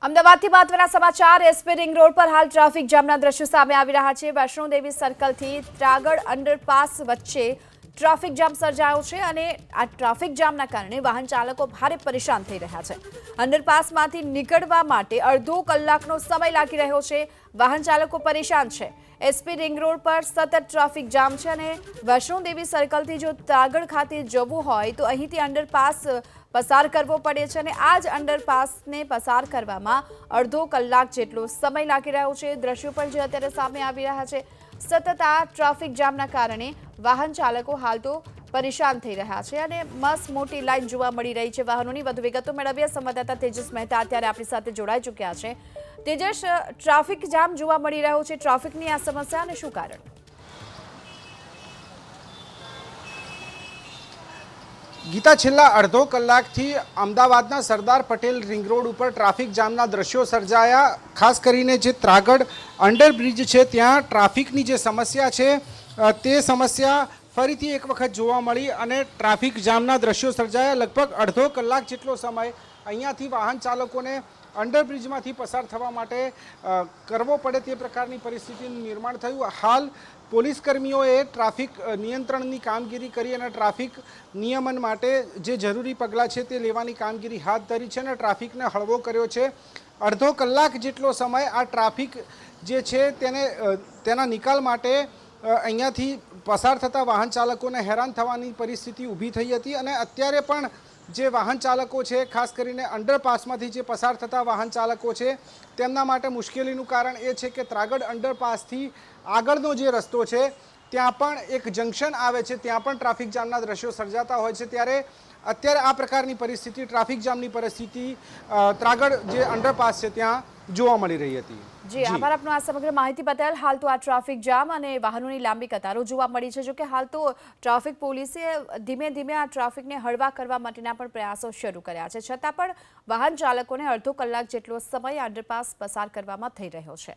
અમદાવાદથી મહત્વના સમાચાર એસપી રિંગ રોડ પર હાલ ટ્રાફિક જામના દ્રશ્યો સામે આવી રહ્યા છે। વૈષ્ણોદેવી સર્કલથી ત્રાગડ અંડરપાસ વચ્ચે ટ્રાફિક જામ સર્જાયો છે અને આ ટ્રાફિક જામના કારણે વાહન ચાલકો ભારે પરેશાન થઈ રહ્યા છે। અંડરપાસમાંથી નીકળવા માટે અડધો કલાકનો સમય લાગી રહ્યો છે। વાહન ચાલકો પરેશાન છે। એસપી રિંગ રોડ પર સતત ટ્રાફિક જામ છે અને વૈષ્ણોદેવી સર્કલથી જો ત્રાગડ ખાતે જવું હોય તો અહીંથી અંડરપાસ પસાર કરવો પડે છે અને આ જ અંડરપાસને પસાર કરવામાં અડધો કલાક જેટલો સમય લાગી રહ્યો છે। દ્રશ્યો પણ જે અત્યારે સામે આવી રહ્યા છે, સતત આ ટ્રાફિક જામના કારણે વાહન ચાલકો હાલ તો પરેશાન થઈ રહ્યા છે અને મસ્ત મોટી લાઈન જોવા મળી રહી છે વાહનોની। વધુ વિગતો મેળવીએ સંવાદદાતા તેજસ મહેતા અત્યારે આપણી સાથે જોડાઈ ચૂક્યા છે। તેજસ, ટ્રાફિક જામ જોવા મળી રહ્યો છે, ટ્રાફિકની આ સમસ્યા અને શું કારણ? ગીતા, છેલ્લા અડધો કલાકથી અમદાવાદના સરદાર પટેલ રિંગ રોડ ઉપર ટ્રાફિક જામના દ્રશ્યો સર્જાયા। ખાસ કરીને જે ત્રાગડ અંડરબ્રિજ છે ત્યાં ટ્રાફિકની જે સમસ્યા છે તે સમસ્યા ફરીથી એક વખત જોવા મળી અને ટ્રાફિક જામના દ્રશ્યો સર્જાયા। લગભગ અડધો કલાક જેટલો સમય અહીંયાથી વાહન ચાલકોને અંડરબ્રિજમાંથી પસાર થવા માટે કરવો પડે તે પ્રકારની પરિસ્થિતિનું નિર્માણ થયું। હાલ પોલીસ કર્મીઓએ ટ્રાફિક નિયંત્રણની કામગીરી કરી અને ટ્રાફિક નિયમન માટે જે જરૂરી પગલાં છે તે લેવાની કામગીરી હાથ ધરી છે અને ટ્રાફિકને હળવો કર્યો છે। અડધો કલાક જેટલો સમય આ ટ્રાફિક જે છે તેના નિકાલ માટે અહીંયાથી પસાર થતા વાહન ચાલકોને હેરાન થવાની પરિસ્થિતિ ઊભી થઈ હતી અને અત્યારે પણ જે વાહન ચાલકો છે, ખાસ કરીને અંડરપાસમાંથી જે પસાર થતા વાહન ચાલકો છે તેમના માટે મુશ્કેલીનું કારણ એ છે કે ત્રાગડ અંડરપાસથી આગળનો જે રસ્તો છે ત્યાં પણ એક જંકશન આવે છે, ત્યાં પણ ટ્રાફિક જામના દ્રશ્યો સર્જાતા હોય છે। ત્યારે અત્યારે આ પ્રકારની પરિસ્થિતિ, ટ્રાફિક જામની પરિસ્થિતિ ત્રાગડ જે અંડરપાસ છે ત્યાં જોવા મળી રહી હતી। જી, આભાર આપનો આ સમગ્ર માહિતી બતાવેલ। હાલ તો આ ટ્રાફિક જામ અને વાહનોની લાંબી કતારો જોવા મળી છે, જો કે હાલ તો ટ્રાફિક પોલીસે ધીમે ધીમે આ ટ્રાફિકને હળવા કરવા માટેના પણ પ્રયાસો શરૂ કર્યા છે, છતાં પણ વાહન ચાલકોને અડધો કલાક જેટલો સમય અંડરપાસ પસાર કરવામાં થઈ રહ્યો છે।